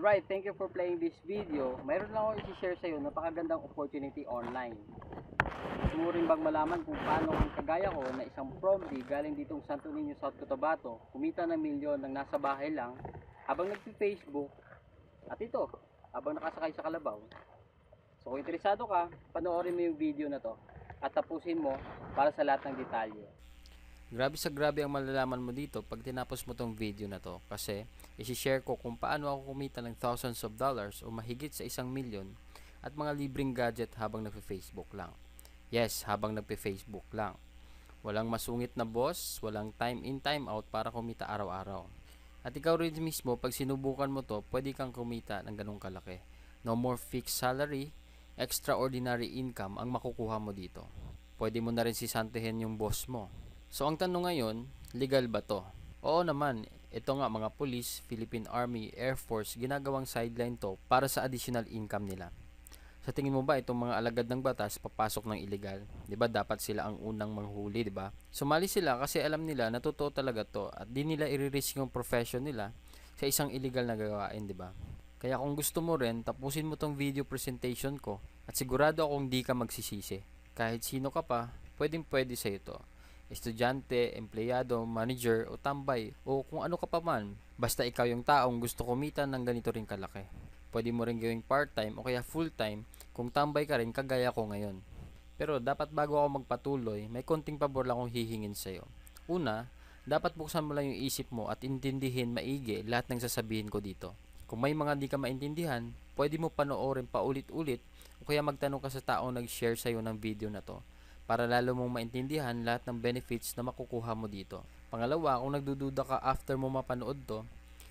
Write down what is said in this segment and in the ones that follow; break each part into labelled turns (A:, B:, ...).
A: Alright, thank you for playing this video. Mayroon lang ako i-share sa iyo napakagandang opportunity online. Gusto mo rin bang malaman kung paano ang kagaya ko na isang promptly galing ditong Santo Niño, South Cotabato, kumita ng milyon ng nasa bahay lang habang nagpi-Facebook at ito, habang nakasakay sa kalabaw. So kung interesado ka, panoorin mo yung video na to at tapusin mo para sa lahat ng detalye.
B: Grabe sa grabe ang malalaman mo dito pag tinapos mo tong video na to kasi isi-share ko kung paano ako kumita ng thousands of dollars o mahigit sa 1,000,000 at mga libreng gadget habang nagpe-Facebook lang. Yes, habang nagpe-Facebook lang. Walang masungit na boss, walang time in time out para kumita araw-araw. At ikaw rin mismo pag sinubukan mo to, pwede kang kumita ng ganung kalaki. No more fixed salary, extraordinary income ang makukuha mo dito. Pwede mo na rin sisantihin yung boss mo. So ang tanong ngayon, legal ba to? Oo naman, ito nga mga police, Philippine Army, Air Force, ginagawang sideline to para sa additional income nila. Sa tingin mo ba itong mga alagad ng batas papasok ng illegal? 'Di ba dapat sila ang unang manghuli, 'di ba? Sumali sila kasi alam nila na totoo talaga to at di nila i-risk yung profession nila sa isang illegal na gawain, 'di ba? Kaya kung gusto mo rin, tapusin mo tong video presentation ko at sigurado akong di ka magsisisi. Kahit sino ka pa, pwede sa ito. Estudyante, empleyado, manager o tambay o kung ano ka pa man. Basta ikaw yung taong gusto kumita ng ganito rin kalaki. Pwede mo rin gawing part-time o kaya full-time kung tambay ka rin kagaya ko ngayon. Pero dapat bago ako magpatuloy, may konting pabor lang akong hihingin sa'yo. Una, dapat buksan mo lang yung isip mo at intindihin maigi lahat ng sasabihin ko dito. Kung may mga di ka maintindihan, pwede mo panoorin paulit-ulit o kaya magtanong ka sa taong nag-share sa'yo ng video na to para lalo mong maintindihan lahat ng benefits na makukuha mo dito. Pangalawa, kung nagdududa ka after mo mapanood to,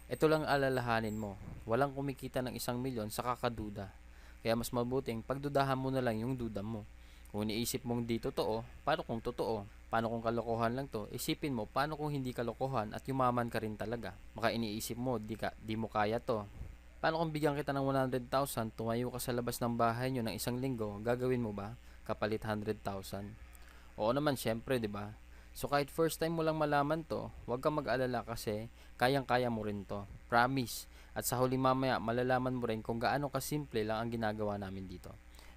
B: ito lang alalahanin mo. Walang kumikita ng 1,000,000 sa kakaduda. Kaya mas mabuting pagdudahan mo na lang yung duda mo. Kung iniisip mong di totoo, paano kung totoo? Paano kung kalokohan lang to? Isipin mo, paano kung hindi kalokohan at yumaman ka rin talaga? Baka iniisip mo, di mo kaya to. Paano kung bigyan kita ng 100,000, tumayo ka sa labas ng bahay nyo ng 1 linggo, gagawin mo ba? Kapalit 100,000. Oo naman syempre, 'di ba? So kahit first time mo lang malaman 'to, huwag kang mag-alala kasi kayang-kaya mo rin 'to. Promise. At sa huli mamaya, malalaman mo rin kung gaano kasimple lang ang ginagawa namin dito.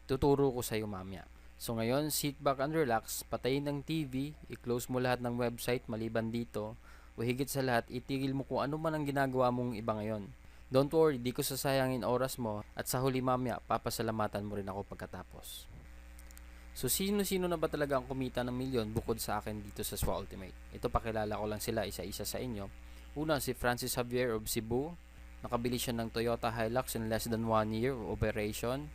B: Tuturo ko sa iyo mamaya. So ngayon, sit back and relax, patayin ng TV, i-close mo lahat ng website maliban dito, o higit sa lahat, itigil mo kung ano man ang ginagawa mong iba ngayon. Don't worry, di ko sasayangin oras mo at sa huli mamaya, papasalamatan mo rin ako pagkatapos. So sino-sino na ba talaga ang kumita ng milyon bukod sa akin dito sa SWA Ultimate? Ito pakilala ko lang sila isa-isa sa inyo. Una si Francis Javier of Cebu. Nakabili siya ng Toyota Hilux in less than 1 year of operation.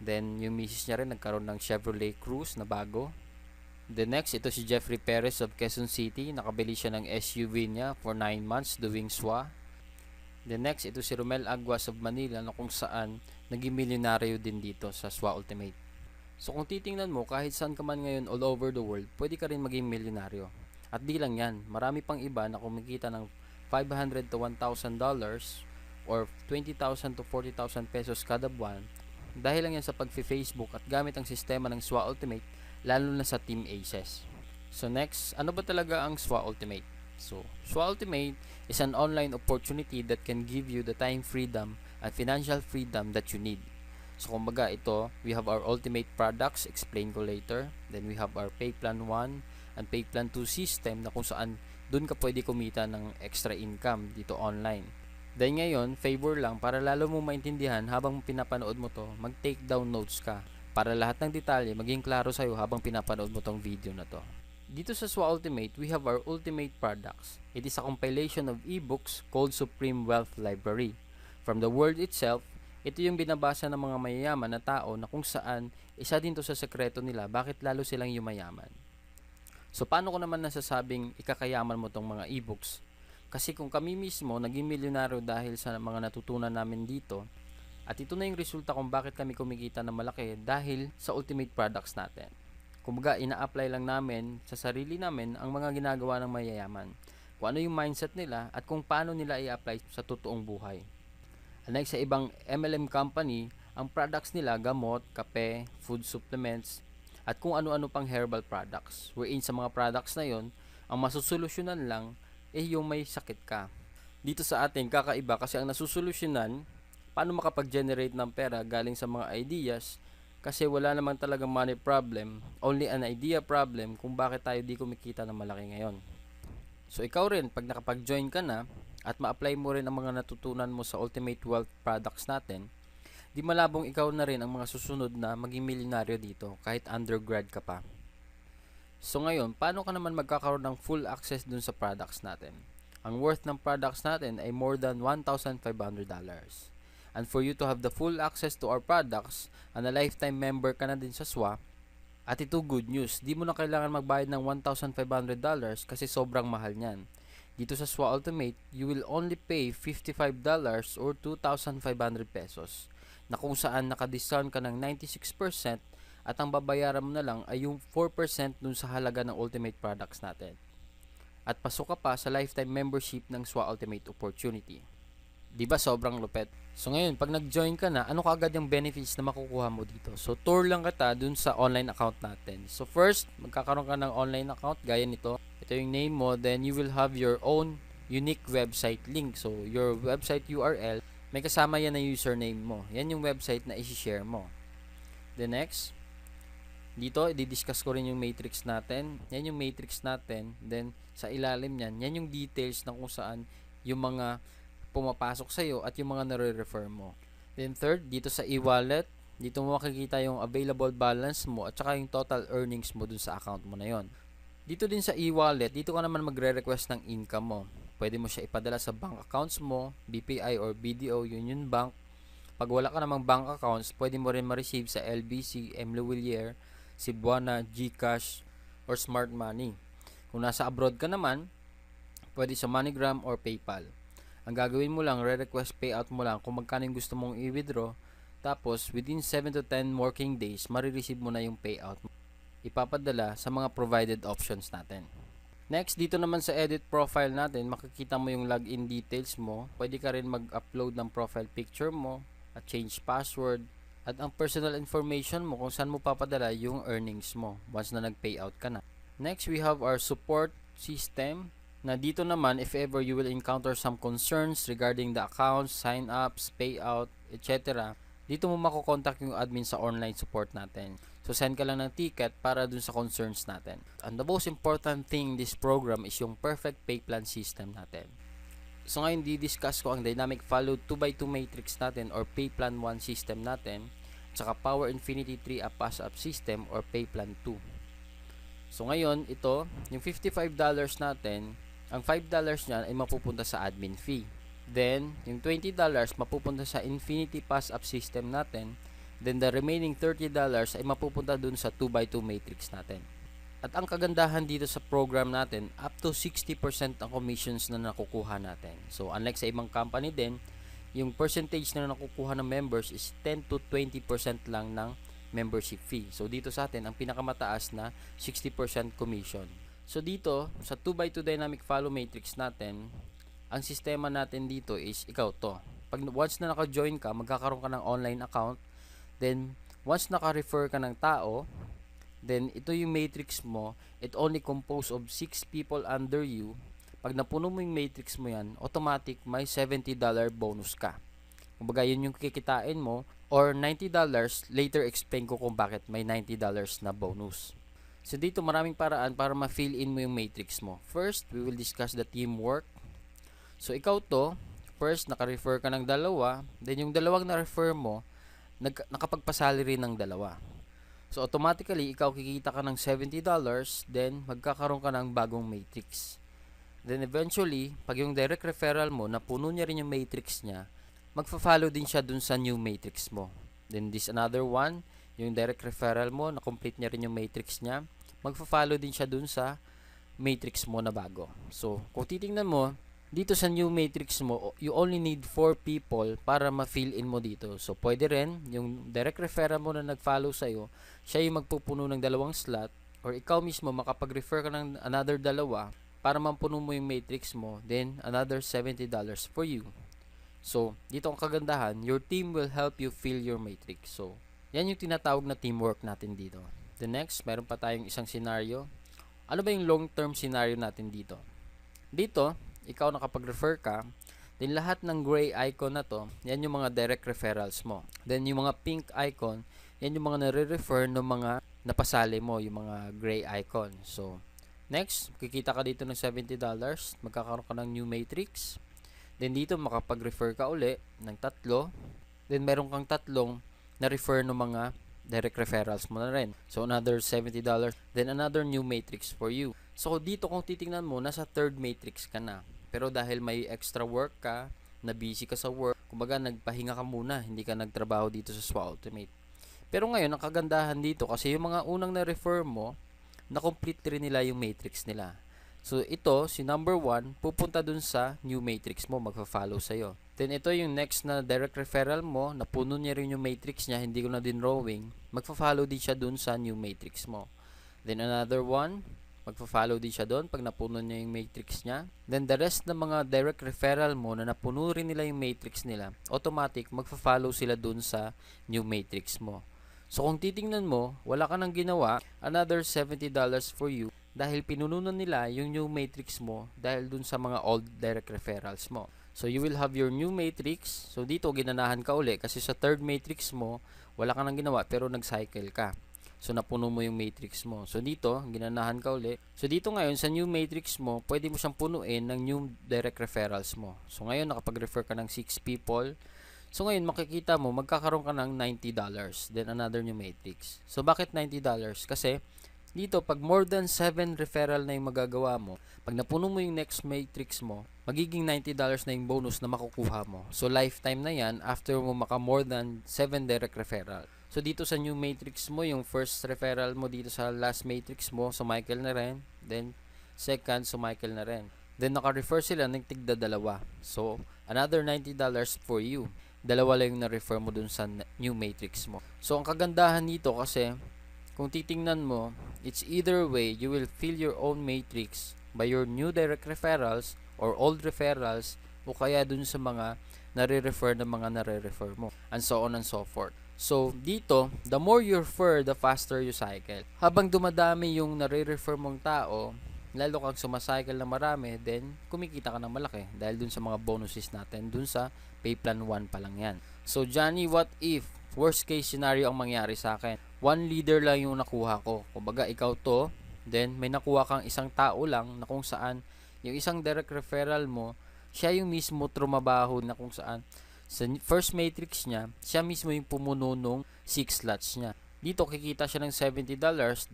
B: Then yung misis niya rin nagkaroon ng Chevrolet Cruze na bago. The next, ito si Jeffrey Perez of Quezon City. Nakabili siya ng SUV niya for 9 months doing SWA. The next, ito si Romel Aguas of Manila na kung saan naging milyonaryo din dito sa SWA Ultimate. So kung titingnan mo, kahit saan ka man ngayon all over the world, pwede ka rin maging milyonaryo. At di lang yan, marami pang iba na kumikita ng $500 to $1,000 or 20,000 to 40,000 pesos kada buwan dahil lang yan sa pag-Facebook at gamit ang sistema ng SWA Ultimate, lalo na sa Team Aces. So next, ano ba talaga ang SWA Ultimate? So, SWA Ultimate is an online opportunity that can give you the time freedom and financial freedom that you need. So kumbaga ito, we have our ultimate products, explain ko later. Then we have our Pay Plan 1 and Pay Plan 2 system na kung saan dun ka pwede kumita ng extra income dito online. Then ngayon, favor lang para lalo mo maintindihan habang pinapanood mo to, mag-take down notes ka para lahat ng detalye maging klaro sa'yo habang pinapanood mo tong video na to. Dito sa SWA Ultimate, we have our ultimate products. It is a compilation of ebooks called Supreme Wealth Library. From the word itself, ito yung binabasa ng mga mayayaman na tao na kung saan isa din to sa sekreto nila bakit lalo silang yumayaman. So paano ko naman nasasabing ikakayaman mo tong mga ebooks? Kasi kung kami mismo naging milyonaryo dahil sa mga natutunan namin dito, at ito na yung resulta kung bakit kami kumikita ng malaki dahil sa ultimate products natin. Kumbaga ina-apply lang namin sa sarili namin ang mga ginagawa ng mayayaman. Kung ano yung mindset nila at kung paano nila i-apply sa totoong buhay. Unlike sa ibang MLM company, ang products nila gamot, kape, food supplements, at kung ano-ano pang herbal products. Wherein sa mga products na yon, ang masusolusyonan lang yung may sakit ka. Dito sa atin, kakaiba kasi ang nasusolusyonan paano makapag-generate ng pera galing sa mga ideas, kasi wala naman talagang money problem, only an idea problem kung bakit tayo di kumikita ng malaki ngayon. So ikaw rin, pag nakapag-join ka na at ma-apply mo rin ang mga natutunan mo sa Ultimate Wealth products natin, di malabong ikaw na rin ang mga susunod na maging milyonaryo dito kahit undergrad ka pa. So ngayon, paano ka naman magkakaroon ng full access dun sa products natin? Ang worth ng products natin ay more than $1,500. And for you to have the full access to our products, and a lifetime member ka na din sa SWA, at ito good news, di mo na kailangan magbayad ng $1,500 kasi sobrang mahal niyan. Dito sa SWA Ultimate, you will only pay $55 or 2,500 pesos, na kung saan naka-discount ka ng 96% at ang babayaran mo na lang ay yung 4% dun sa halaga ng Ultimate products natin. At pasok ka pa sa lifetime membership ng SWA Ultimate Opportunity. Di ba sobrang lupet? So ngayon, pag nag-join ka na, ano kaagad yung benefits na makukuha mo dito? So tour lang kita dun sa online account natin. So first, magkakaroon ka ng online account gaya nito. Ito yung name mo, then you will have your own unique website link. So your website URL, may kasama yan na username mo. Yan yung website na isi-share mo. Then next, dito, i-discuss ko rin yung matrix natin. Yan yung matrix natin. Then, sa ilalim yan, yan yung details na kung saan yung mga pumapasok sa'yo at yung mga nare-refer mo. Then, third, dito sa e-wallet, dito mo makikita yung available balance mo at saka yung total earnings mo dun sa account mo na yon. Dito din sa e-wallet, dito ka naman magre-request ng income mo. Pwede mo siya ipadala sa bank accounts mo, BPI or BDO, Union Bank. Pag wala ka namang bank accounts, pwede mo rin ma-receive sa LBC, M. Lewillier, Cebuana, GCash, or Smart Money. Kung nasa abroad ka naman, pwede sa MoneyGram or PayPal. Ang gagawin mo lang, re-request payout mo lang kung magkano yung gusto mong i-withdraw. Tapos, within 7 to 10 working days, marireceive mo na yung payout. Ipapadala sa mga provided options natin. Next, dito naman sa edit profile natin, makikita mo yung login details mo. Pwede ka rin mag-upload ng profile picture mo at change password. At ang personal information mo kung saan mo papadala yung earnings mo once na nag-payout ka na. Next, we have our support system. Na dito naman, if ever you will encounter some concerns regarding the accounts, sign-ups, payout, etc. Dito mo makokontak yung admin sa online support natin. So, send ka lang ng ticket para dun sa concerns natin. And the most important thing in this program is yung perfect pay plan system natin. So ngayon, di-discuss ko ang Dynamic Follow 2x2 matrix natin or Pay Plan 1 system natin, tsaka Power Infinity 3 a Pass-Up system or Pay Plan 2. So ngayon, ito, yung $55 natin, ang $5 niyan ay mapupunta sa admin fee. Then, yung $20 mapupunta sa Infinity Pass-Up system natin. Then, the remaining $30 ay mapupunta dun sa 2x2 matrix natin. At ang kagandahan dito sa program natin, up to 60% ang commissions na nakukuha natin. So, unlike sa ibang company din, yung percentage na nakukuha ng members is 10 to 20% lang ng membership fee. So, dito sa atin, ang pinakamataas na 60% commission. So, dito, sa 2x2 Dynamic Follow Matrix natin, ang sistema natin dito is, ikaw to. Pag once na naka-join ka, magkakaroon ka ng online account. Then, once naka-refer ka ng tao, then, ito yung matrix mo, it only composed of 6 people under you. Pag napuno mo yung matrix mo yan, automatic may $70 bonus ka. Kumbaga, yun yung kikitain mo, or $90, later explain ko kung bakit may $90 na bonus. So, dito maraming paraan para ma-fill in mo yung matrix mo. First, we will discuss the teamwork. So, ikaw to, first, naka-refer ka ng dalawa, then yung dalawang na-refer mo, nakapagpasalary ng dalawa. So, automatically, ikaw kikita ka ng $70, then magkakaroon ka ng bagong matrix. Then, eventually, pag yung direct referral mo, napuno niya rin yung matrix niya, magfa-follow din siya dun sa new matrix mo. Then, this another one, yung direct referral mo, na-complete niya rin yung matrix niya, magfa-follow din siya dun sa matrix mo na bago. So, kung titingnan mo, dito sa new matrix mo, you only need 4 people para ma-fill in mo dito. So, pwede rin, yung direct referral mo na nag-follow sa'yo, siya yung magpupuno ng dalawang slot, or ikaw mismo makapag-refer ka ng another dalawa para mampuno mo yung matrix mo, then another $70 for you. So, dito ang kagandahan, your team will help you fill your matrix. So, yan yung tinatawag na teamwork natin dito. The next, meron pa tayong isang scenario. Ano ba yung long-term scenario natin dito? Dito, ikaw nakapag-refer ka, Then lahat ng gray icon na to, yan yung mga direct referrals mo. Then yung mga pink icon, yan yung mga nare-refer ng mga napasali mo, yung mga gray icon. So, next, kikita ka dito ng $70, magkakaroon ka ng new matrix. Then dito makapag-refer ka uli ng 3. Then meron kang 3 na-refer ng mga direct referrals mo na rin. So, another $70. Then another new matrix for you. So, dito kung titingnan mo, nasa 3rd matrix ka na. Pero dahil may extra work ka, na busy ka sa work, kumbaga nagpahinga ka muna, hindi ka nagtrabaho dito sa SWA Ultimate. Pero ngayon, ang kagandahan dito, kasi yung mga unang na-refer mo, na-complete rin nila yung matrix nila. So, ito, si number 1, pupunta dun sa new matrix mo, magpa-follow sa'yo. Then, ito yung next na direct referral mo, napuno niya rin yung matrix niya, hindi ko na din drawing, magpa-follow din siya dun sa new matrix mo. Then, another one, magpa-follow din siya doon pag napuno niya yung matrix niya. Then, the rest ng mga direct referral mo na napuno rin nila yung matrix nila, automatic, magpa-follow sila doon sa new matrix mo. So, kung titingnan mo, wala ka nang ginawa, another $70 for you dahil pinununan nila yung new matrix mo dahil doon sa mga old direct referrals mo. So, you will have your new matrix. So, dito, ginanahan ka uli kasi sa 3rd matrix mo, wala ka nang ginawa pero nag-cycle ka. So, napuno mo yung matrix mo. So, dito, ginanahan ka uli. So, dito ngayon, sa new matrix mo, pwede mo siyang punuin ng new direct referrals mo. So, ngayon, nakapag-refer ka ng 6 people. So, ngayon, makikita mo, magkakaroon ka ng $90. Then, another new matrix. So, bakit $90? Kasi, dito, pag more than 7 referral na yung magagawa mo, pag napuno mo yung next matrix mo, magiging $90 na yung bonus na makukuha mo. So, lifetime na yan after mo maka more than 7 direct referral. So, dito sa new matrix mo, yung first referral mo dito sa last matrix mo, so Michael na rin. Then, second, so Michael na rin. Then, naka-refer sila ng tigda 2. So, another $90 for you. 2 lang yung na-refer mo dun sa new matrix mo. So, ang kagandahan dito kasi, kung titingnan mo, it's either way, you will fill your own matrix by your new direct referrals or old referrals o kaya dun sa mga nare-refer na mga nare-refer mo, and so on and so forth. So, dito, the more you refer, the faster you cycle. Habang dumadami yung nare-refer mong tao, lalo kang sumacycle na marami, then kumikita ka ng malaki dahil dun sa mga bonuses natin, dun sa pay plan 1 pa lang yan. So, Johnny, what if worst case scenario ang mangyari sa akin? 1 leader lang yung nakuha ko. Kumbaga, ikaw to, then may nakuha kang isang tao lang na kung saan yung isang direct referral mo, siya yung mismo trumabaho na kung saan sa first matrix niya, siya mismo yung pumuno nung 6 slots niya. Dito, kikita siya ng $70,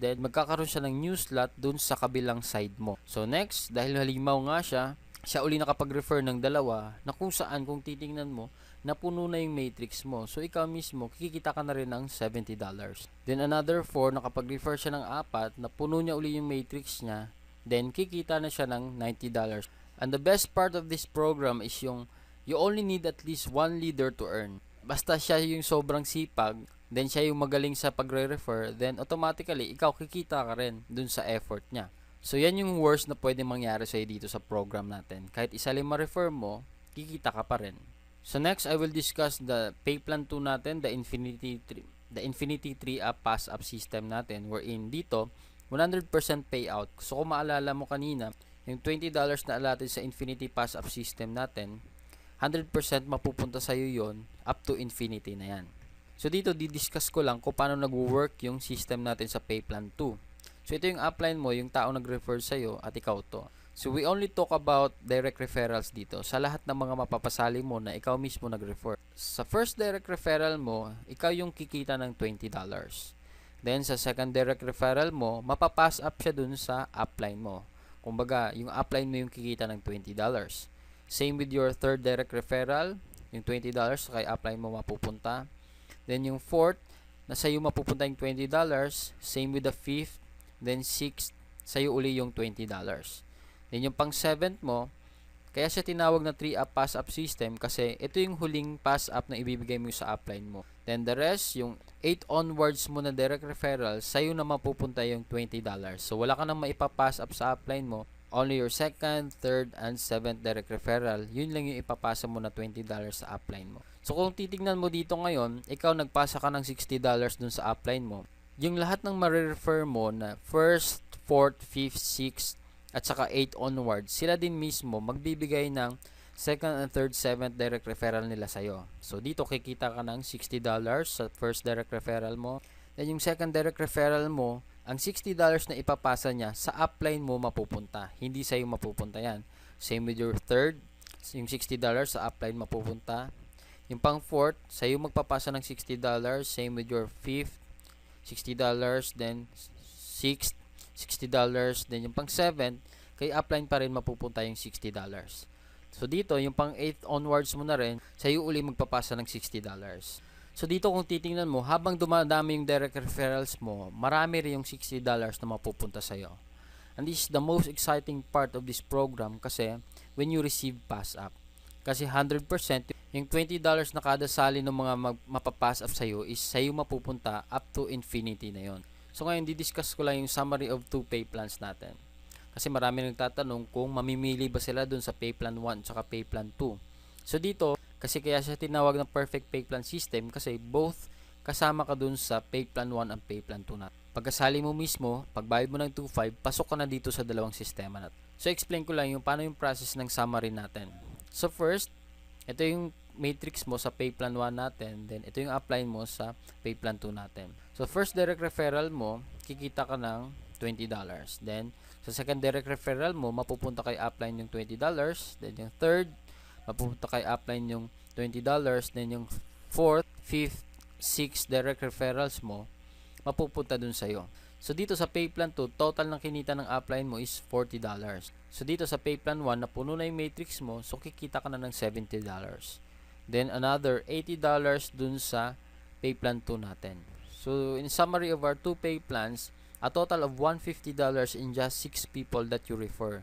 B: then magkakaroon siya ng new slot dun sa kabilang side mo. So, next, dahil halimaw nga siya uli nakapag-refer ng 2 na kung saan, kung titingnan mo, napuno na yung matrix mo. So, ikaw mismo, kikita ka na rin ng $70. Then, another 4, nakapag-refer siya ng 4, napuno niya uli yung matrix niya, then kikita na siya ng $90. And the best part of this program is yung you only need at least 1 leader to earn. Basta siya yung sobrang sipag, then siya yung magaling sa pagre-refer, then automatically, ikaw kikita ka rin dun sa effort niya. So, yan yung worst na pwede mangyari sa'yo dito sa program natin. Kahit isa lang ma-refer mo, kikita ka pa rin. So, next, I will discuss the pay plan 2 natin, the Infinity 3-up pass-up system natin, wherein dito, 100% payout. So, kung maalala mo kanina, yung $20 na allotted sa Infinity pass-up system natin, 100% mapupunta sa'yo yon up to infinity na yan. So, dito, didiscuss ko lang kung paano nag-work yung system natin sa pay plan 2. So, ito yung upline mo, yung tao nag-refer sa'yo at ikaw to. So, we only talk about direct referrals dito sa lahat ng mga mapapasali mo na ikaw mismo nag-refer. Sa first direct referral mo, ikaw yung kikita ng $20. Then, sa second direct referral mo, mapapass up siya dun sa upline mo. Kumbaga, yung upline mo yung kikita ng $20. Same with your third direct referral, yung $20 kay upline mo mapupunta. Then, yung fourth, nasa iyo mapupunta yung $20. Same with the fifth. Then, sixth, sa'yo uli yung $20. Then, yung pang seventh mo, kaya siya tinawag na 3-up pass-up system kasi ito yung huling pass-up na ibibigay mo sa upline mo. Then, the rest, yung 8 onwards mo na direct referral, sa'yo na mapupunta yung $20. So, wala ka nang maipapass up sa upline mo. Only your second, third, and seventh direct referral, yun lang yung ipapasa mo na $20 sa upline mo. So, kung titignan mo dito ngayon, ikaw nagpasa ka ng $60 dun sa upline mo. Yung lahat ng ma-refer mo na first, fourth, fifth, sixth, at saka 8 onwards, sila din mismo magbibigay ng second and third, seventh direct referral nila sa'yo. So dito kikita ka ng $60 sa first direct referral mo. Then yung second direct referral mo, ang $60 na ipapasa niya sa upline mo mapupunta. Hindi sa'yo mapupunta yan. Same with your third, yung $60 sa upline mapupunta. Yung pang fourth, sa'yo magpapasa ng $60. Same with your fifth, $60. Then sixth, $60. Then yung pang seventh, kay upline pa rin mapupunta yung $60. So dito, yung pang 8 onwards mo na rin, sa'yo uli magpapasa ng $60. So dito kung titingnan mo, habang dumadami yung direct referrals mo, marami rin yung $60 na mapupunta sa'yo. And this is the most exciting part of this program kasi when you receive pass up. Kasi 100%, yung $20 na kada sali ng mga mapapass up sa'yo is sa'yo mapupunta up to infinity na yon. So ngayon, didiscuss ko lang yung summary of 2 pay plans natin. Kasi marami nagtatanong kung mamimili ba sila dun sa pay plan 1 at pay plan 2. So dito, kasi kaya siya tinawag na perfect pay plan system kasi both kasama ka dun sa pay plan 1 and pay plan 2 natin. Pagkasali mo mismo, pagbayad mo ng 2.5, pasok ka na dito sa dalawang sistema natin. So explain ko lang yung paano yung process ng summary natin. So first, ito yung matrix mo sa pay plan 1 natin, then ito yung upline mo sa pay plan 2 natin. So first direct referral mo, kikita ka ng $20. Then sa second direct referral mo, mapupunta kay upline yung $20. Then yung third, mapupunta kay upline yung $20. Then yung fourth, fifth, sixth direct referrals mo, mapupunta dun sa'yo. So dito sa pay plan 2, total ng kinita ng upline mo is $40. So dito sa pay plan 1, napuno na yung matrix mo, so kikita ka na ng $70. Then another $80 dun sa pay plan 2 natin. So in summary of our 2 pay plans, a total of $150 in just 6 people that you refer.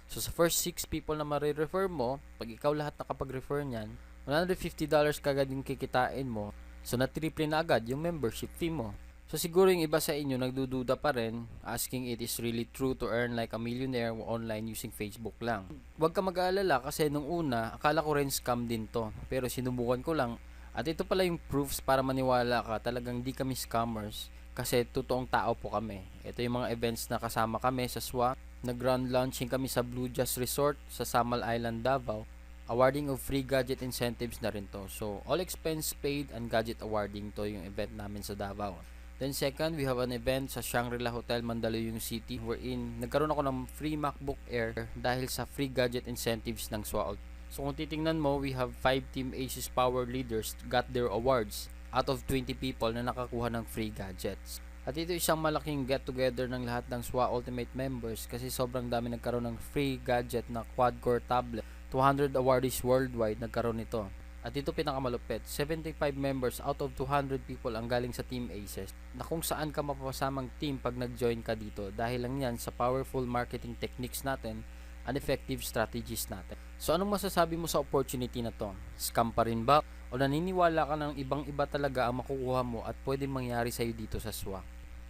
B: So sa first 6 people na marirefer mo, pag ikaw lahat nakapag-refer niyan, $150 kagad yung kikitain mo. So na-triple na agad yung membership fee mo. So siguro yung iba sa inyo nagdududa pa rin, asking it is really true to earn like a millionaire online using Facebook lang. Huwag ka mag-aalala kasi nung una, akala ko rin scam din to. Pero sinubukan ko lang at ito pala yung proofs para maniwala ka, talagang di kami scammers kasi totoong tao po kami. Ito yung mga events na kasama kami sa SWA. Nag-ground launching kami sa Blue Jazz Resort sa Samal Island, Davao. Awarding of free gadget incentives na rin to. So all expense paid and gadget awarding to yung event namin sa Davao. Then second, we have an event sa Shangri-La Hotel, Mandaluyong City wherein nagkaroon ako ng free MacBook Air dahil sa free gadget incentives ng SWA. So kung titingnan mo, we have 5 Team Asus Power Leaders got their awards out of 20 people na nakakuha ng free gadgets. At ito isang malaking get together ng lahat ng SWA Ultimate members kasi sobrang dami nagkaroon ng free gadget na quad-core tablet. 200 awardees worldwide nagkaroon nito. At ito pinakamalupit, 75 members out of 200 people ang galing sa Team Aces na kung saan ka mapapasamang team pag nag-join ka dito dahil lang yan sa powerful marketing techniques natin and effective strategies natin. So anong masasabi mo sa opportunity na to? Scam pa rin ba? O naniniwala ka ng ibang-iba talaga ang makukuha mo at pwedeng mangyari sa'yo dito sa SWA?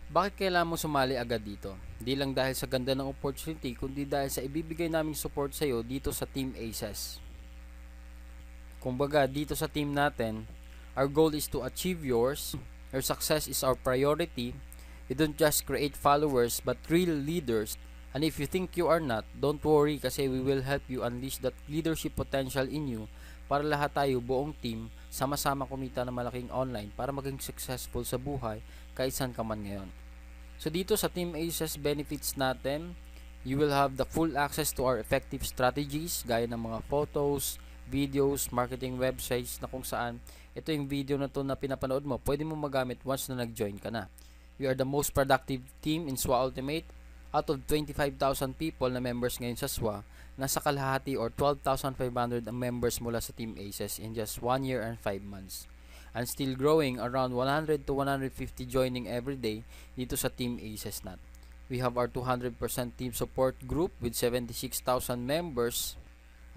B: Bakit kailangan mo sumali agad dito? Di lang dahil sa ganda ng opportunity, kundi dahil sa ibibigay naming support sa'yo dito sa Team Aces. Kumbaga, dito sa team natin, our goal is to achieve yours. Your success is our priority. We don't just create followers, but real leaders. And if you think you are not, don't worry kasi we will help you unleash that leadership potential in you para lahat tayo, buong team, sama-sama kumita ng malaking online para maging successful sa buhay kahit saan ka man ngayon. So dito sa Team Aces benefits natin, you will have the full access to our effective strategies gaya ng mga photos, videos, marketing websites na kung saan ito yung video na to na pinapanood mo, pwede mo magamit once na nag-join ka na. We are the most productive team in SWA Ultimate. Out of 25,000 people na members ngayon sa SWA, nasa kalahati or 12,500 ang members mula sa Team Aces in just 1 year and 5 months. And still growing, around 100 to 150 joining every day dito sa Team Aces natin. We have our 200% team support group with 76,000 members.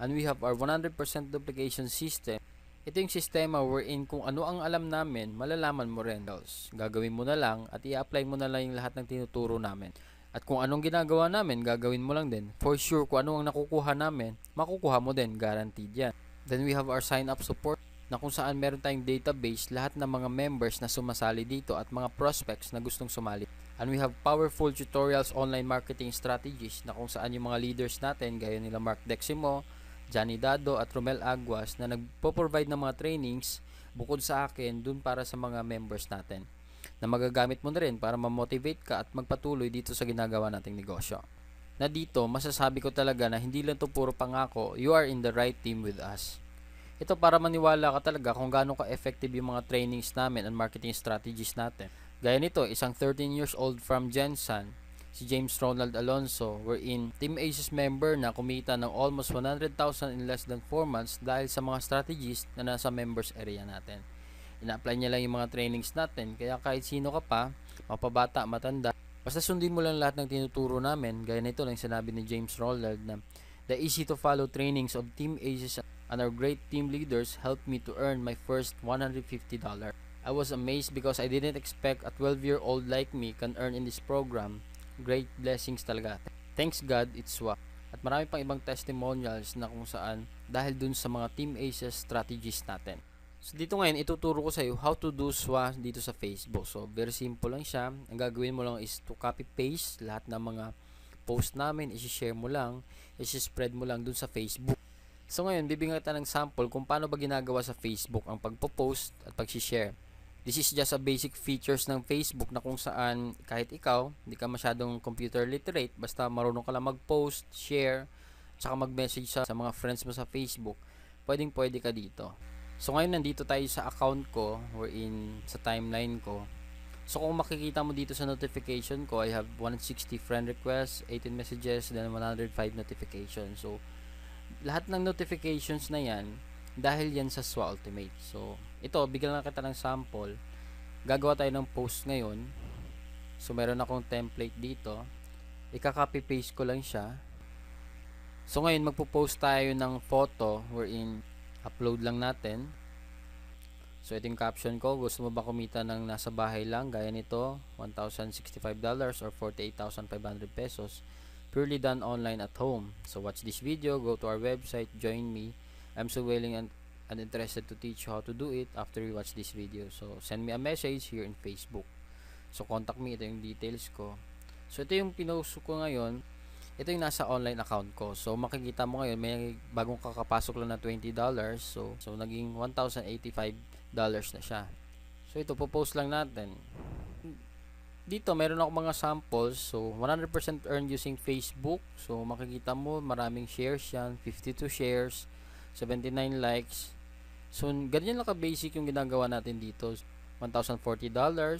B: And we have our 100% duplication system. Ito yung sistema wherein kung ano ang alam namin, malalaman mo rin. Gagawin mo na lang at i-apply mo na lang yung lahat ng tinuturo namin. At kung anong ginagawa namin, gagawin mo lang din. For sure, kung ano ang nakukuha namin, makukuha mo din. Guaranteed yan. Then we have our sign-up support na kung saan meron tayong database, lahat ng mga members na sumasali dito at mga prospects na gustong sumali. And we have powerful tutorials, online marketing strategies na kung saan yung mga leaders natin, gaya nila Mark Deximo, Johnny Dado at Romel Aguas na nagpo-provide ng mga trainings bukod sa akin dun para sa mga members natin na magagamit mo na rin para ma-motivate ka at magpatuloy dito sa ginagawa nating negosyo. Na dito, masasabi ko talaga na hindi lang to puro pangako, you are in the right team with us. Ito para maniwala ka talaga kung gaano ka-effective yung mga trainings namin and marketing strategies natin. Gaya nito, isang 13 years old from Jensen, si James Ronald Alonso, wherein Team Aces member na kumita ng almost 100,000 in less than 4 months dahil sa mga strategies na nasa members area natin. Ina-apply niya lang yung mga trainings natin, kaya kahit sino ka pa, mapabata, matanda, basta sundin mo lang lahat ng tinuturo namin. Gaya nito lang sinabi ni James Ronald na the easy to follow trainings of Team Aces and our great team leaders helped me to earn my first $150. I was amazed because I didn't expect a 12-year-old like me can earn in this program. Great blessings talaga. Thanks God, it's SWA. At marami pang ibang testimonials na kung saan dahil dun sa mga Team Aces strategies natin. So dito ngayon, ituturo ko sa iyo how to do SWA dito sa Facebook. So very simple lang siya. Ang gagawin mo lang is to copy-paste lahat ng mga post namin, isi-share mo lang, isi-spread mo lang dun sa Facebook. So ngayon, bibigyan kita ng sample kung paano ba ginagawa sa Facebook ang pagpo-post at pag-share. This is just a basic features ng Facebook na kung saan kahit ikaw, hindi ka masyadong computer literate, basta marunong ka lang mag-post, share, tsaka mag-message sa mga friends mo sa Facebook, pwede ka dito. So ngayon nandito tayo sa account ko, wherein sa timeline ko. So kung makikita mo dito sa notification ko, I have 160 friend requests, 18 messages, then 105 notifications. So lahat ng notifications na yan, dahil yan sa SWA Ultimate. So ito, bigyan lang kita ng sample. Gagawa tayo ng post ngayon. So meron akong template dito. Ika-copy paste ko lang siya. So ngayon magpo-post tayo ng photo wherein upload lang natin. So ito yung caption ko. Gusto mo ba kumita ng nasa bahay lang? Gaya nito, $1,065 or 48,500 pesos. Purely done online at home. So watch this video, go to our website, join me. I'm so willing and interested to teach you how to do it after you watch this video. So send me a message here in Facebook. So contact me, ito yung details ko. So ito yung pinost ko ngayon. Ito yung nasa online account ko. So makikita mo ngayon may bagong kakapasok lang na $20. So naging $1,085 na siya. So ito po-post lang natin. Dito meron ako mga samples. So 100% earned using Facebook. So makikita mo maraming shares yan, 52 shares, 79 likes. So ganyan lang ka-basic yung ginagawa natin dito. $1,040.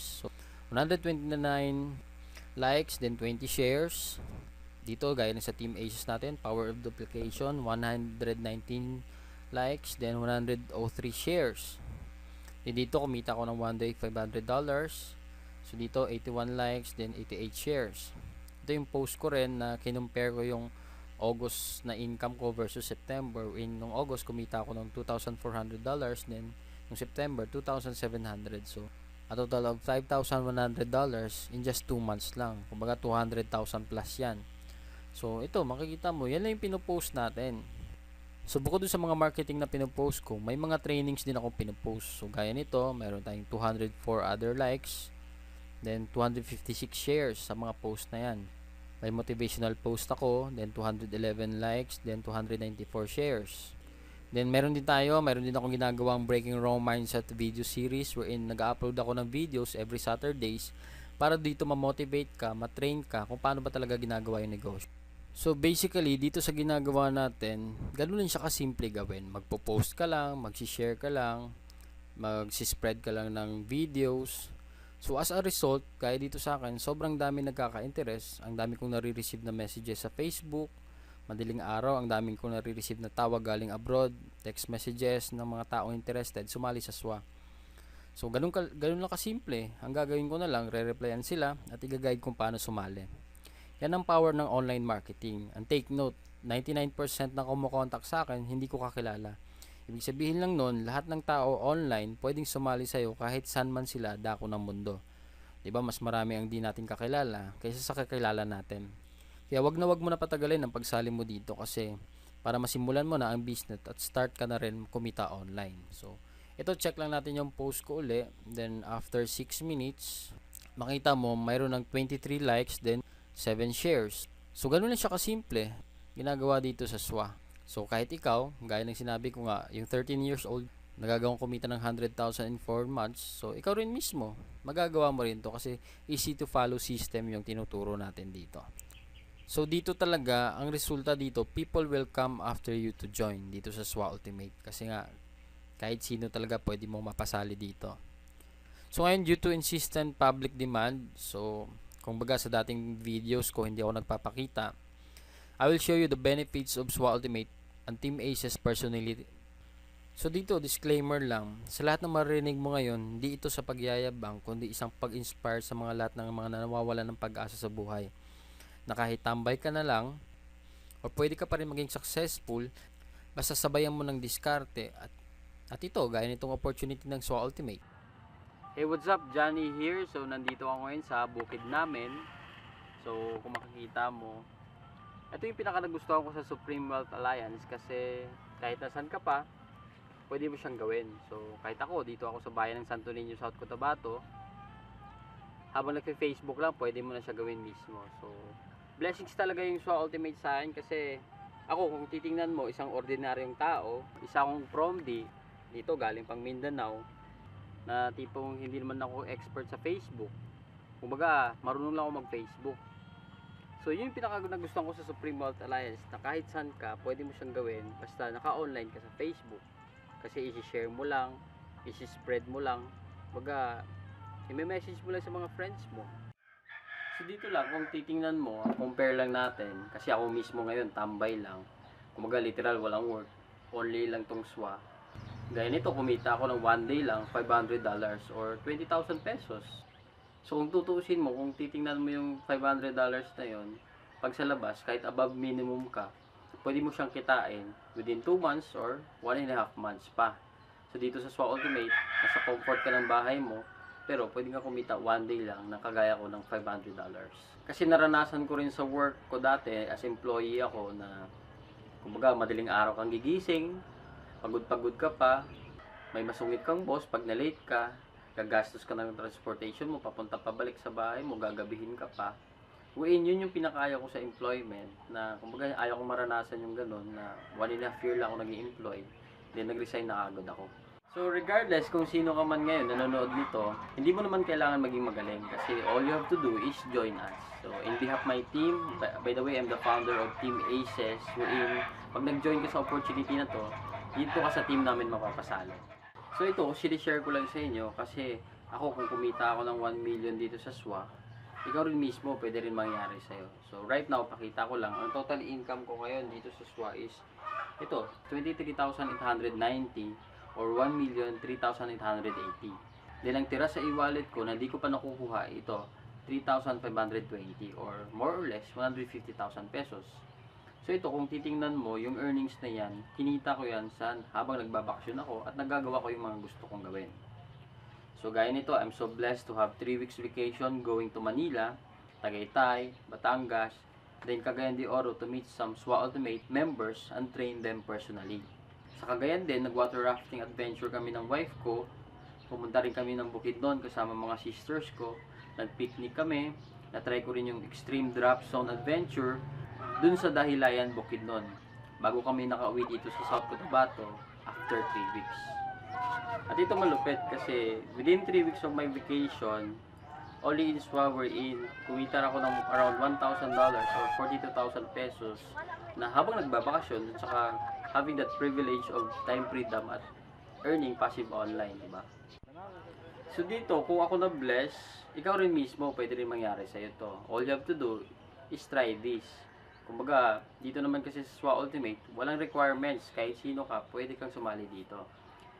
B: So 129 likes, then 20 shares. Dito gaya na sa Team Aces natin, power of duplication, 119 likes, then 103 shares. Then dito kumita ko ng one day $500. So dito 81 likes, then 88 shares. Ito yung post ko rin na kinumpare ko yung August na income ko versus September. Nung August kumita ako ng $2,400, then nung September $2,700. So a total of $5,100 in just 2 months lang. Kumbaga 200,000 plus yan. So ito makikita mo, yan lang yung pinopost natin. So bukod dun sa mga marketing na pinopost ko, may mga trainings din ako pinopost. So gaya nito, meron tayong 204 other likes, then 256 shares sa mga post na yan. May motivational post ako, then 211 likes, then 294 shares. Then meron din akong ginagawang Breaking Raw Mindset video series wherein nag-upload ako ng videos every Saturdays para dito ma-motivate ka, ma-train ka kung paano ba talaga ginagawa yung negosyo. So basically, dito sa ginagawa natin, ganun lang siya kasimple gawin. Magpo-post ka lang, mag-share ka lang, mag-spread ka lang ng videos. So as a result, kaya dito sa akin, sobrang dami nagkaka-interest. Ang dami kong nare-receive na messages sa Facebook. Madaling araw, ang daming kong nare-receive na tawag galing abroad, text messages ng mga taong interested, sumali sa SWA. So ganun lang kasimple. Ang gagawin ko na lang, re-replyan sila at i-guide kung paano sumali. Yan ang power ng online marketing. And take note, 99% na kumukontak sa akin, hindi ko kakilala. Ibig sabihin lang nun, lahat ng tao online pwedeng sumali sa'yo kahit saan man sila dako ng mundo. Diba, mas marami ang di natin kakilala kaysa sa kakilala natin. Kaya wag mo na patagalin ang pagsali mo dito kasi para masimulan mo na ang business at start ka na rin kumita online. So, ito check lang natin yung post ko uli. Then, after 6 minutes, makita mo mayroon ng 23 likes, then 7 shares. So, ganun lang siya kasimple ginagawa dito sa SWA. So kahit ikaw, gaya ng sinabi ko nga, yung 13 years old, nagagawang kumita ng 100,000 in 4 months. So ikaw rin mismo, magagawa mo rin to kasi easy to follow system yung tinuturo natin dito. So dito talaga, ang resulta dito, people will come after you to join dito sa SWA Ultimate. Kasi nga, kahit sino talaga pwede mong mapasali dito. So ngayon, due to insistent public demand, so kung baga sa dating videos ko, hindi ako nagpapakita, I will show you the benefits of SWA Ultimate and Team Aces personally. So dito, disclaimer lang, sa lahat ng marinig mo ngayon, hindi ito sa pagyayabang, kundi isang pag-inspire sa mga lahat ng mga nawawalan ng pag-asa sa buhay. Na kahit tambay ka na lang, o pwede ka pa rin maging successful, basta sabayan mo ng diskarte at ito, gaya nitong opportunity ng SWA Ultimate. Hey, what's up? Johnny here. So nandito ako ngayon sa bukid namin. So kung makikita mo, ito yung pinaka nagustuhan ko sa Supreme Wealth Alliance kasi kahit nasan ka pa, pwede mo siyang gawin. So kahit ako, dito ako sa bayan ng Santo Niño, South Cotabato, habang nagpe-Facebook lang, pwede mo na siya gawin mismo. So blessings talaga yung SWA Ultimate sa akin kasi ako, kung titingnan mo, isang ordinaryong tao, isa akong PROMD, dito galing pang Mindanao, na tipong hindi naman ako expert sa Facebook. Kumbaga, marunong lang ako mag-Facebook. So yun yung pinaka nagustuhan ko sa Supreme Wealth Alliance, na kahit saan ka, pwede mo siyang gawin basta naka-online ka sa Facebook. Kasi i-share mo lang, i-spread mo lang, kumbaga, i-message mo lang sa mga friends mo. So dito lang, kung titingnan mo, compare lang natin, kasi ako mismo ngayon, tambay lang. Kumbaga literal, walang work, only lang tong SWA. Gaya nito, kumita ako ng one day lang, $500 or 20,000 pesos. So kung tutuusin mo, kung titingnan mo yung $500 na yon, pag sa labas, kahit above minimum ka, pwede mo siyang kitain within 2 months or 1.5 months pa. So dito sa SWA Ultimate, nasa comfort ka ng bahay mo, pero pwede nga kumita one day lang na kagaya ko ng $500. Kasi naranasan ko rin sa work ko dati, as employee ako na, kumbaga madaling araw kang gigising, pagod-pagod ka pa, may masungit kang boss pag na-late ka, gagastos ka ng transportation mo, papunta pabalik sa bahay mo, gagabihin ka pa. Yun yung pinakaya ko sa employment, na kumbaga ayaw kong maranasan yung ganun, na 1.5 year lang ako nag-i-employ, then nag-resign na agad ako. So regardless kung sino ka man ngayon nanonood nito, hindi mo naman kailangan maging magaling kasi all you have to do is join us. So in behalf of my team, by the way, I'm the founder of Team Aces, wherein pag nag-join ka sa opportunity na to, dito ka sa team namin mapapasalo. So ito, sinishare ko lang sa inyo kasi ako kung kumita ako ng 1 million dito sa SWA, ikaw rin mismo pwede rin mangyari sa'yo. So right now, pakita ko lang, ang total income ko ngayon dito sa SWA is ito, 23,890 or 1,03,880. Then ang tira sa e-wallet ko na di ko pa nakukuha, ito, 3,520 or more or less 150,000 pesos. So ito, kung titingnan mo, yung earnings na yan, kinita ko yan habang nagbabakasyon ako at nagagawa ko yung mga gusto kong gawin. So gaya nito, I'm so blessed to have 3 weeks vacation going to Manila, Tagaytay, Batangas, then Cagayan de Oro to meet some SWA Ultimate members and train them personally. Sa Cagayan din, nag-water rafting adventure kami ng wife ko, pumunta rin kami ng Bukidnon kasama mga sisters ko, nag-picnic kami, na-try ko rin yung extreme drop zone adventure, dun sa Dahilayan, Bukidnon, bago kami nakauwi dito sa South Cotabato after 3 weeks. At ito malupit kasi within 3 weeks of my vacation, only in SWA wherein kumita ako ng around $1,000 or 42,000 pesos na habang nagbabakasyon at saka having that privilege of time freedom at earning passive online, diba? So dito, kung ako na-bless, ikaw rin mismo pwede rin mangyari sa'yo to. All you have to do is try this. Kumbaga, dito naman kasi sa SWA Ultimate, walang requirements. Kahit sino ka, pwede kang sumali dito.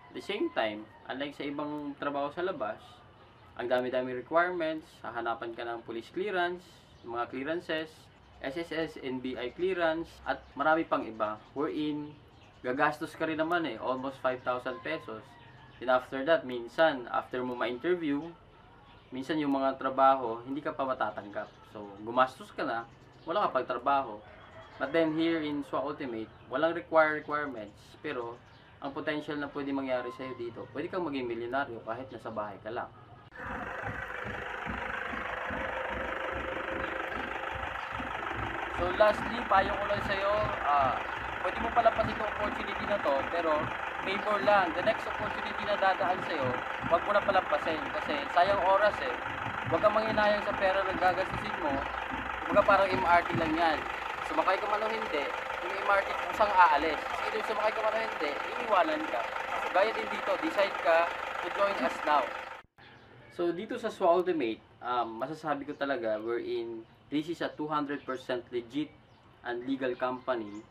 B: At the same time, unlike sa ibang trabaho sa labas, ang dami-dami requirements, hahanapan ka ng police clearance, mga clearances, SSS, NBI clearance, at marami pang iba. Wherein, gagastos ka rin naman almost 5,000 pesos. Then after that, minsan, after mo ma-interview, minsan yung mga trabaho, hindi ka pa matatanggap. So, gumastos ka na, wala ka pagtrabaho. But then here in SWA Ultimate, walang requirements. Pero, ang potential na pwede mangyari sa'yo dito, pwede kang maging milyonaryo kahit nasa bahay ka lang. So lastly, payo ko lang sa'yo, pwede mo palapasin
A: favor lang, the next opportunity na dadaan sa'yo, huwag mo na palampasin kasi sayang oras eh. Huwag kang manghinayang sa pera na gagastusin mo, kumbaga parang MRT lang yan. Sumakay ka man o hindi, yung MRT kusang aalis. Kasi kung sumakay ka man o hindi, iiwanan ka. So, gaya din dito, decide ka to join us now. So dito sa SWA Ultimate, masasabi ko talaga wherein this is a 200% legit and legal company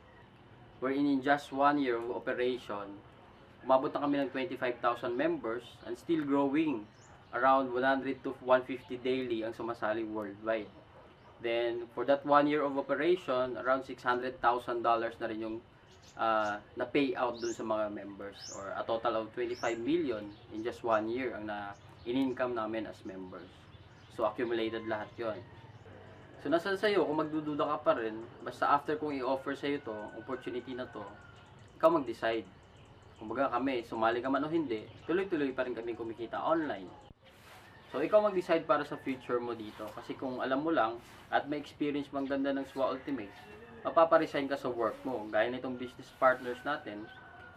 A: wherein in just 1 year of operation, umabot na kami ng 25,000 members and still growing. Around 100 to 150 daily ang sumasali worldwide. Then, for that 1 year of operation, around $600,000 na rin yung na payout dun sa mga members, or a total of 25 million in just 1 year ang in-income namin as members. So, accumulated lahat yon. So, nasa sa'yo, kung magdududa ka pa rin, basta after kong i-offer sa'yo to, opportunity na to, ikaw mag-decide. Kumbaga kami, sumali ka man o hindi, tuloy-tuloy pa rin kami kumikita online. So, ikaw mag-decide para sa future mo dito. Kasi kung alam mo lang, at may experience mang ganda ng SWA Ultimate, mapaparesign ka sa work mo. Gaya nitong business partners natin,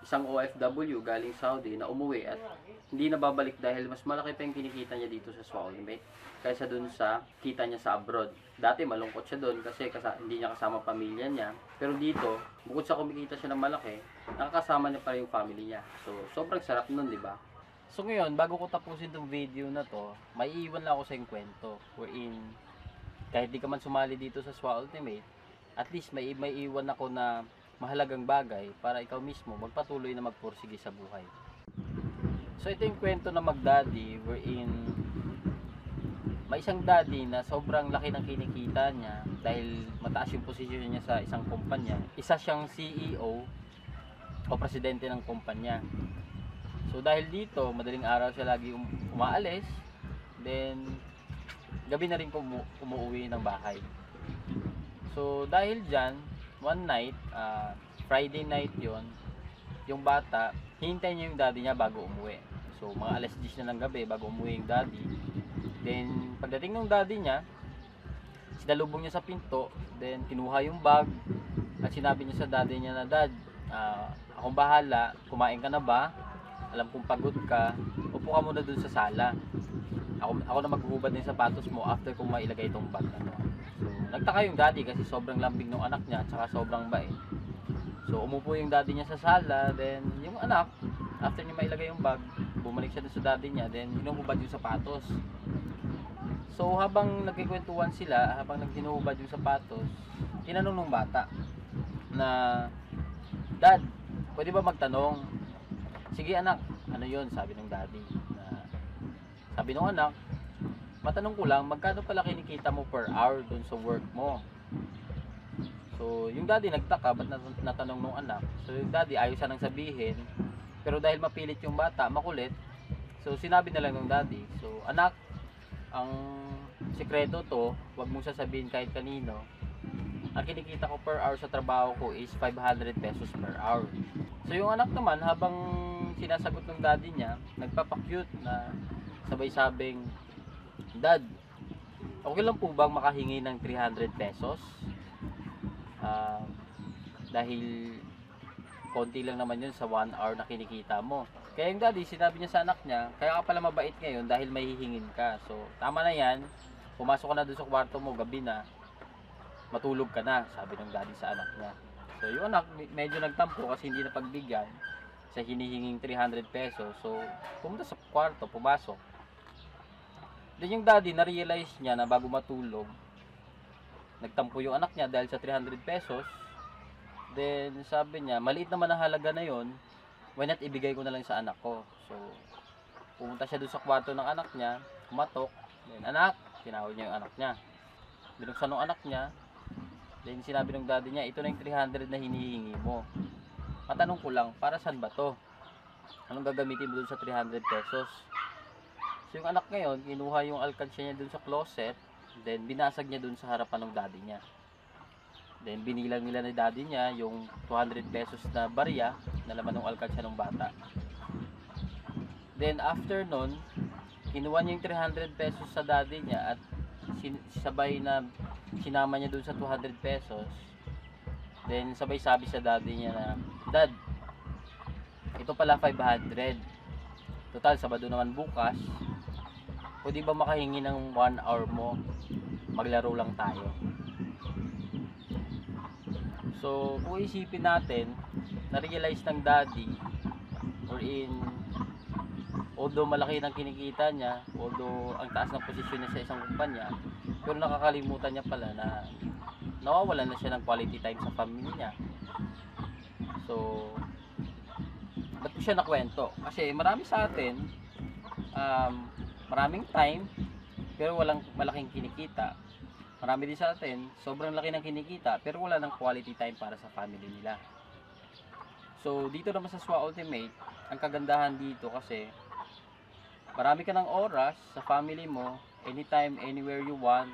A: isang OFW galing Saudi na umuwi at hindi na babalik dahil mas malaki pa yung kinikita niya dito sa SWA Ultimate kaysa dun sa kita niya sa abroad. Dati malungkot siya dun kasi hindi niya kasama pamilya niya. Pero dito, bukod sa kumikita siya ng malaki, nakakasama niya pa rin yung family niya. So, sobrang sarap nun, di ba? So ngayon, bago ko tapusin tong video na to, may iiwan lang ako sa yung kwento. Wherein, kahit di ka man sumali dito sa SWA Ultimate, at least may iwan ako na mahalagang bagay para ikaw mismo magpatuloy na magpursige sa buhay. So ito yung kwento na mag-daddy, wherein may isang daddy na sobrang laki ng kinikita niya dahil mataas yung posisyon niya sa isang kumpanya. Isa siyang CEO o presidente ng kumpanya. So dahil dito, madaling araw siya lagi umaalis, then gabi na rin umuwi ng bahay. So dahil dyan, one night, Friday night yon, yung bata, hintay niya yung daddy niya bago umuwi. So mga alas 10 na ng gabi bago umuwi yung daddy. Then pagdating ng daddy niya, sinalubong niya sa pinto, then kinuha yung bag at sinabi niya sa daddy niya na, "Dad, akong bahala, kumain ka na ba? Alam kong pagod ka, upo ka muna dun sa sala. Ako na maghuhubad ng sapatos mo after kong mailagay itong bag na to." So, nagtaka yung daddy kasi sobrang lambing ng anak niya at saka sobrang bait. So, umupo yung daddy niya sa sala, then yung anak, after niya mailagay yung bag, bumalik siya dun sa daddy niya, then hinuhubad yung sapatos. So, habang nagkikwentuhan sila, habang naghinuhubad yung sapatos, tinanong ng bata na, "Dad, pwede ba magtanong?" "Sige anak." "Ano yun?" sabi ng daddy. Sabi ng anak, "Matanong ko lang, magkano pala kinikita mo per hour dun sa work mo?" So yung daddy nagtaka, ba't natanong ng anak? So yung daddy ayaw sanang sabihin, pero dahil mapilit yung bata, makulit, so sinabi na lang ng daddy, "So anak, ang sikreto to, wag mong sasabihin kahit kanino. Ang kinikita ko per hour sa trabaho ko is 500 pesos per hour." So yung anak naman, habang sinasagot ng daddy niya, nagpapakyut na sabay sabing, "Dad, okay lang po bang makahingi ng 300 pesos? Dahil konti lang naman yun sa 1 hour na kinikita mo." Kaya yung daddy, sinabi niya sa anak niya, "Kaya ka pala mabait ngayon dahil may hihingin ka. So tama na yan, pumasok ka na doon sa kwarto mo, gabi na, matulog ka na," sabi ng daddy sa anak niya. So yung anak medyo nagtampo kasi hindi na pagbigyan sa hinihinging 300 pesos. So pumunta sa kwarto, pumasok. Then yung daddy na-realize niya na bago matulog, nagtampo yung anak niya dahil sa 300 pesos. Then sabi niya, maliit naman ang halaga na yon, why not ibigay ko na lang sa anak ko. So pumunta siya doon sa kwarto ng anak niya, kumatok. Then, "Anak," tinawag niya yung anak niya. Binuksan ng anak niya. Then sinabi ng daddy niya, "Ito na yung 300 na hinihingi mo. Matanong ko lang, para saan ba to? Anong gagamitin mo dun sa 300 pesos?" So yung anak ngayon, kinuha yung alkansya niya dun sa closet, then binasag niya dun sa harapan ng daddy niya. Then binilang nila ni daddy niya yung 200 pesos na barya na laman ng alkansya ng bata. Then after nun, kinuha niya yung 300 pesos sa daddy niya at sabay na sinama niya dun sa 200 pesos. Then sabay sabi sa daddy niya na, "Dad,
B: ito pala 500. Total, Sabado naman bukas. Pwede ba makahingi ng 1 hour mo? Maglaro lang tayo. So, kung isipin natin, na-realize ng daddy, or although malaki ng kinikita niya, although ang taas ng posisyon niya sa isang kumpanya, pero nakakalimutan niya pala na nawawalan na siya ng quality time sa family niya. So, ba't ko siya nakwento? Kasi marami sa atin, maraming time, pero walang malaking kinikita. Marami din sa atin, sobrang laki ng kinikita, pero wala ng quality time para sa family nila. So, dito naman sa SWA Ultimate, ang kagandahan dito kasi, marami ka ng oras sa family mo, anytime, anywhere you want.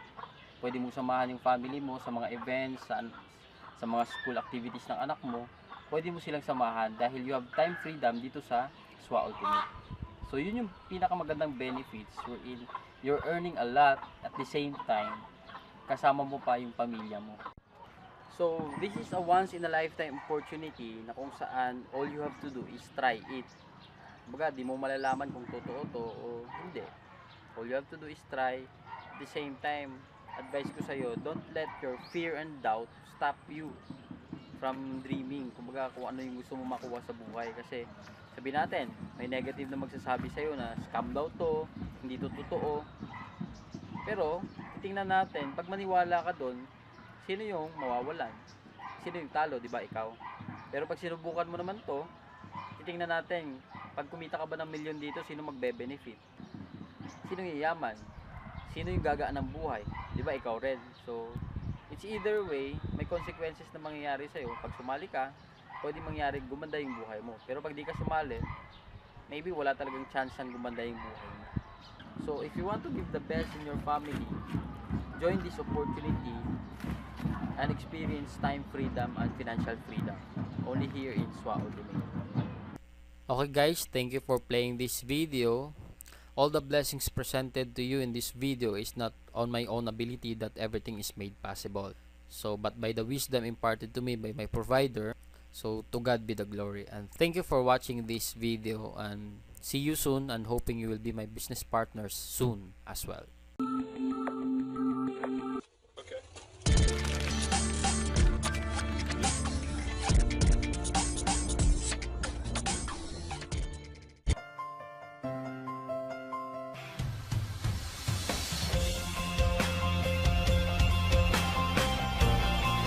B: Pwede mong samahan yung family mo sa mga events, sa mga school activities ng anak mo. Pwede mo silang samahan dahil you have time freedom dito sa SWA Ultimate. So yun yung pinakamagandang benefits wherein you're earning a lot at the same time kasama mo pa yung pamilya mo. So this is a once in a lifetime opportunity na kung saan all you have to do is try it. Baga di mo malalaman kung totoo to o hindi. All you have to do is try. At the same time, advice ko sa'yo, don't let your fear and doubt stop you from dreaming. Kumbaga kung ano yung gusto mo makuha sa buhay. Kasi sabihin natin, may negative na magsasabi sa'yo na scam daw to, hindi to totoo. Pero, tingnan natin, pag maniwala ka doon, sino yung mawawalan? Sino yung talo, di ba ikaw? Pero pag sinubukan mo naman to, titingnan natin, pag kumita ka ba ng milyon dito, sino magbe-benefit? Sino yung yayaman? Sino yung gagaan ng buhay? Di ba ikaw rin? So, it's either way, may consequences na mangyayari sa'yo. Pag sumali ka, pwede mangyari gumanda yung buhay mo. Pero pag di ka sumali, maybe wala talagang chance ang gumanda yung buhay mo. So, if you want to give the best in your family, join this opportunity and experience time freedom and financial freedom. Only here in SWA Ultimate. Okay guys, thank you for playing this video. All the blessings presented to you in this video is not on my own ability that everything is made possible. So, but by the wisdom imparted to me by my provider. So, to God be the glory. And thank you for watching this video and see you soon and hoping you will be my business partners soon as well.